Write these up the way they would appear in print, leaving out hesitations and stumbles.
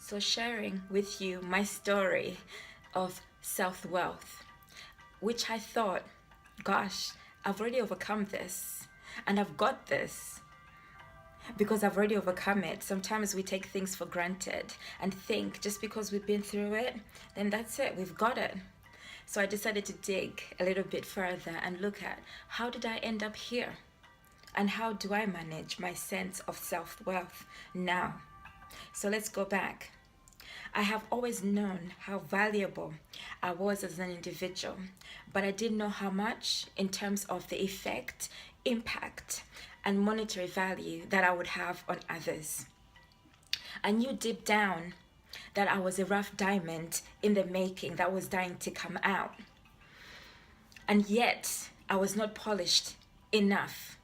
So sharing with you my story of self-worth, which I thought, gosh, I've already overcome this and I've got this because I've already overcome it. Sometimes we take things for granted and think just because we've been through it, then that's it, we've got it. So I decided to dig a little bit further and look at how did I end up here? And how do I manage my sense of self-worth now? So let's go back. I have always known how valuable I was as an individual, but I didn't know how much in terms of the effect, impact, and monetary value that I would have on others. I knew deep down that I was a rough diamond in the making that was dying to come out. And yet, I was not polished enough.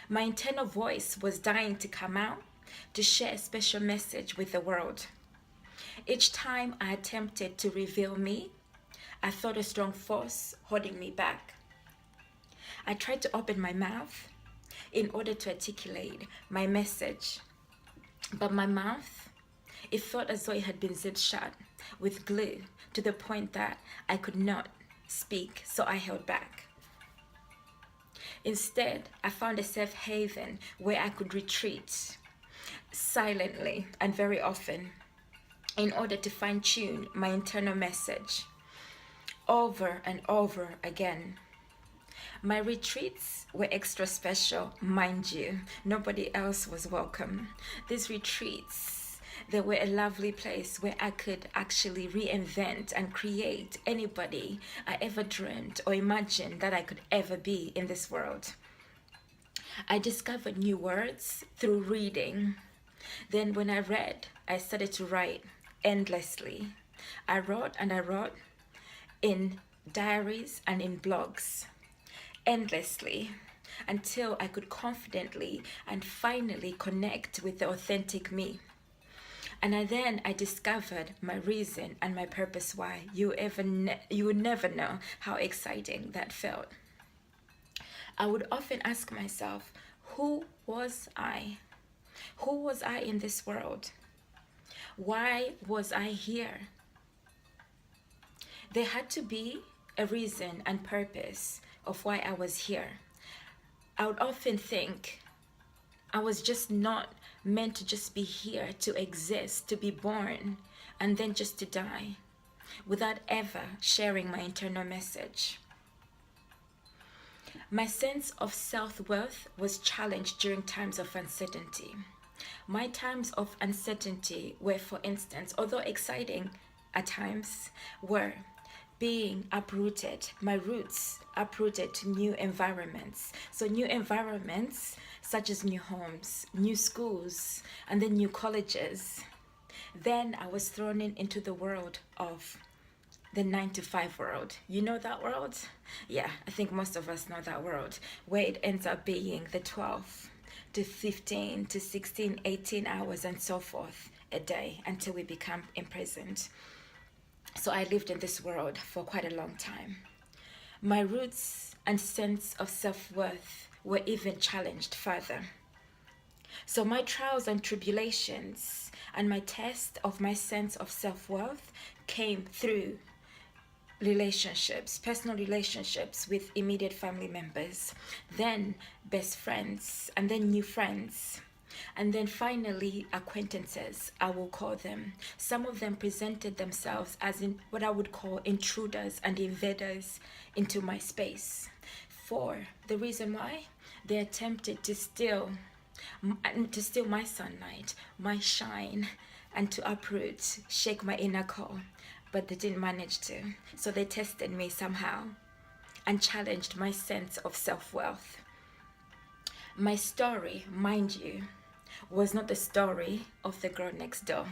My internal voice was dying to come out to share a special message with the world. Each time I attempted to reveal me, I felt a strong force holding me back. I tried to open my mouth in order to articulate my message, but my mouth, it felt as though it had been zipped shut with glue to the point that I could not speak, so I held back. Instead, I found a safe haven where I could retreat silently and very often in order to fine-tune my internal message over and over again. My retreats were extra special, mind you. Nobody else was welcome. These retreats, they were a lovely place where I could actually reinvent and create anybody I ever dreamed or imagined that I could ever be in this world. I discovered new words through reading. Then when I read, I started to write endlessly. I wrote and I wrote in diaries and in blogs endlessly until I could confidently and finally connect with the authentic me. And I discovered my reason and my purpose why. You would never know how exciting that felt. I would often ask myself, who was I? Who was I in this world? Why was I here? There had to be a reason and purpose of why I was here. I would often think I was just not meant to just be here, to exist, to be born, and then just to die, without ever sharing my internal message. My sense of self-worth was challenged during times of uncertainty. My times of uncertainty were, for instance, although exciting at times, were being uprooted, my roots uprooted to new environments. So new environments such as new homes, new schools, and then new colleges. Then I was thrown into the world of the 9-to-5 world. You know that world? Yeah, I think most of us know that world, where it ends up being the 12 to 15 to 16, 18 hours and so forth a day until we become imprisoned. So I lived in this world for quite a long time. My roots and sense of self-worth were even challenged further. So my trials and tribulations and my test of my sense of self-worth came through relationships, personal relationships with immediate family members, then best friends, and then new friends. And then finally, acquaintances, I will call them. Some of them presented themselves as in what I would call intruders and invaders into my space. For the reason why, they attempted to steal my sunlight, my shine, and to uproot, shake my inner core. But they didn't manage to. So they tested me somehow and challenged my sense of self-worth. My story, mind you, was not the story of the girl next door.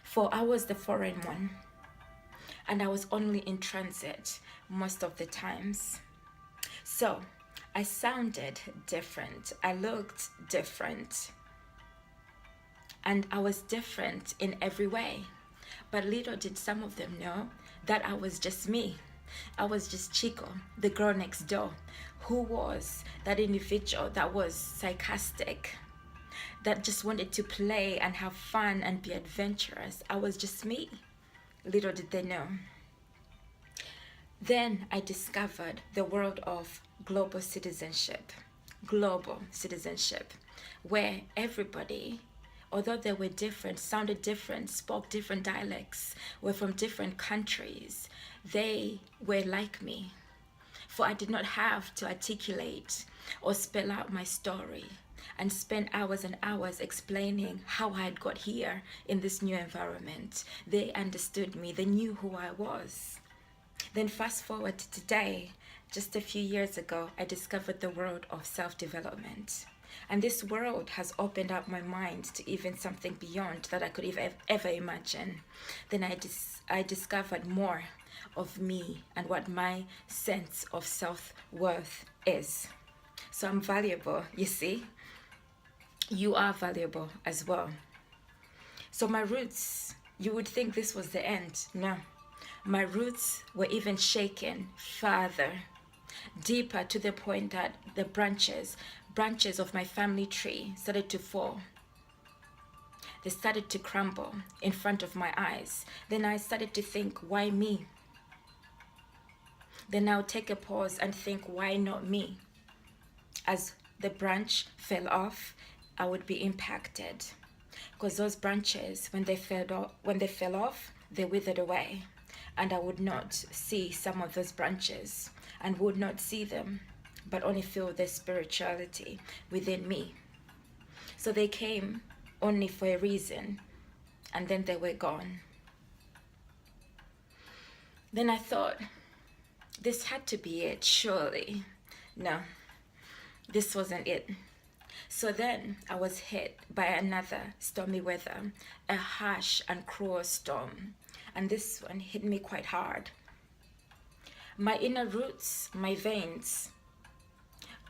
For I was the foreign one, and I was only in transit most of the times. So I sounded different, I looked different, and I was different in every way. But little did some of them know that I was just me. I was just Chico, the girl next door, who was that individual that was sarcastic, that just wanted to play and have fun and be adventurous. I was just me. Little did they know. Then I discovered the world of global citizenship, where everybody, although they were different, sounded different, spoke different dialects, were from different countries, they were like me. For I did not have to articulate or spell out my story and spend hours and hours explaining how I had got here in this new environment. They understood me, they knew who I was. Then fast forward to today, just a few years ago, I discovered the world of self-development. And this world has opened up my mind to even something beyond that I could ever imagine. Then I discovered more of me and what my sense of self-worth is. So I'm valuable, you see? You are valuable as well. So my roots, you would think this was the end. No. My roots were even shaken further, deeper, to the point that the branches of my family tree started to fall. They started to crumble in front of my eyes. Then I started to think, why me? Then I'll take a pause and think, why not me? As the branch fell off, I would be impacted. Because those branches, when they fell off, they withered away. And I would not see some of those branches and would not see them, but only feel their spirituality within me. So they came only for a reason, and then they were gone. Then I thought, this had to be it, surely. No, this wasn't it. So then I was hit by another stormy weather, a harsh and cruel storm. And this one hit me quite hard. My inner roots, my veins,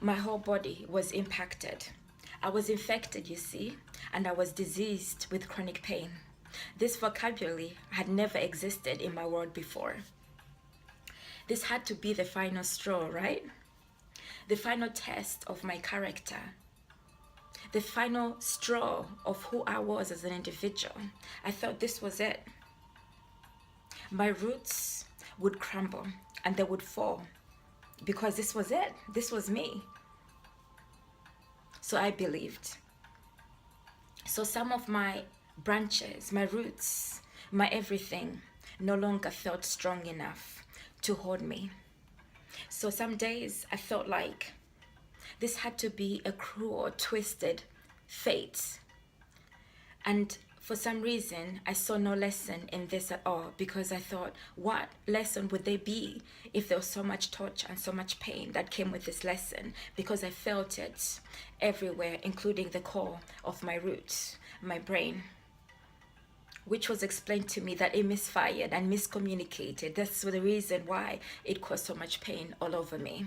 my whole body was impacted. I was infected, you see, and I was diseased with chronic pain. This vocabulary had never existed in my world before. This had to be the final straw, right? The final test of my character. The final straw of who I was as an individual. I thought this was it. My roots would crumble and they would fall because this was it. This was me. So I believed. So some of my branches, my roots, my everything no longer felt strong enough to hold me. So some days I felt like this had to be a cruel, twisted fate. And for some reason, I saw no lesson in this at all, because I thought, what lesson would there be if there was so much torture and so much pain that came with this lesson? Because I felt it everywhere, including the core of my roots, my brain, which was explained to me that it misfired and miscommunicated. That's the reason why it caused so much pain all over me.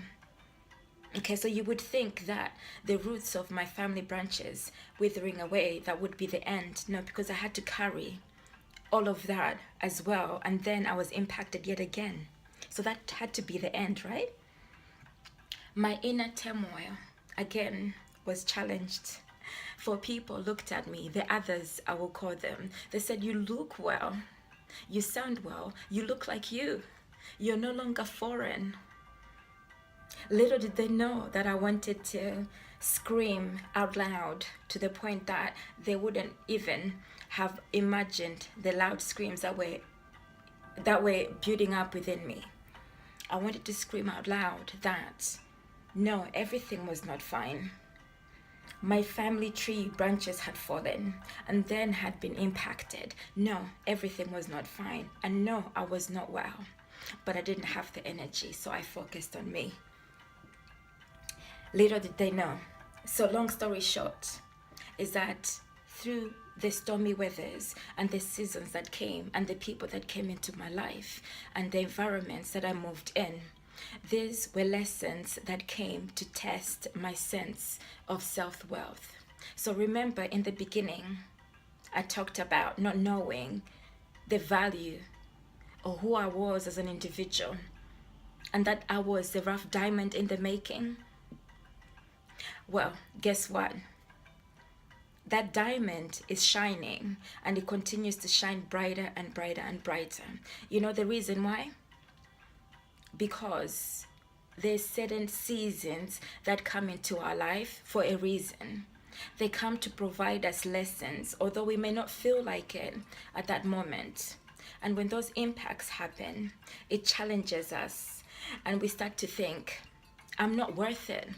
Okay, so you would think that the roots of my family branches withering away, that would be the end. No, because I had to carry all of that as well. And then I was impacted yet again. So that had to be the end, right? My inner turmoil, again, was challenged. For people looked at me, the others, I will call them. They said, you look well. You sound well. You look like you. You're no longer foreign. Little did they know that I wanted to scream out loud, to the point that they wouldn't even have imagined the loud screams that were building up within me. I wanted to scream out loud that no, everything was not fine. My family tree branches had fallen and then had been impacted. No, everything was not fine. And no, I was not well. But I didn't have the energy, so I focused on me. Little did they know. So long story short is that through the stormy weathers and the seasons that came and the people that came into my life and the environments that I moved in, these were lessons that came to test my sense of self-worth. So remember, in the beginning, I talked about not knowing the value or who I was as an individual, and that I was the rough diamond in the making. Well, guess what? that diamond is shining, and it continues to shine brighter and brighter and brighter. You know the reason why? Because there's certain seasons that come into our life for a reason. They come to provide us lessons, although we may not feel like it at that moment. And when those impacts happen, it challenges us, and we start to think, I'm not worth it,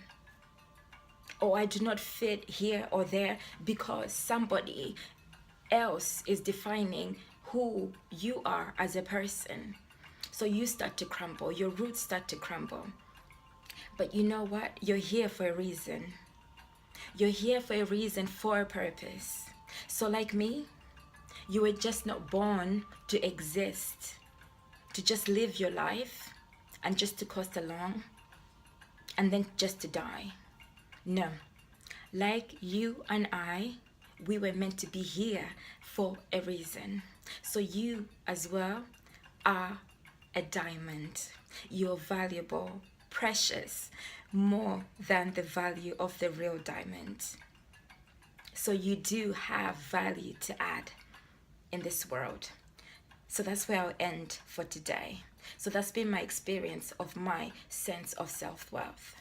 or I do not fit here or there, because somebody else is defining who you are as a person. So you start to crumble, your roots start to crumble. But you know what? You're here for a reason. You're here for a reason, for a purpose. So like me, you were just not born to exist, to just live your life and just to coast along and then just to die. No. Like you and I, we were meant to be here for a reason. So you as well are a diamond. You're valuable, precious, more than the value of the real diamond. So you do have value to add in this world. So that's where I'll end for today. So that's been my experience of my sense of self-worth.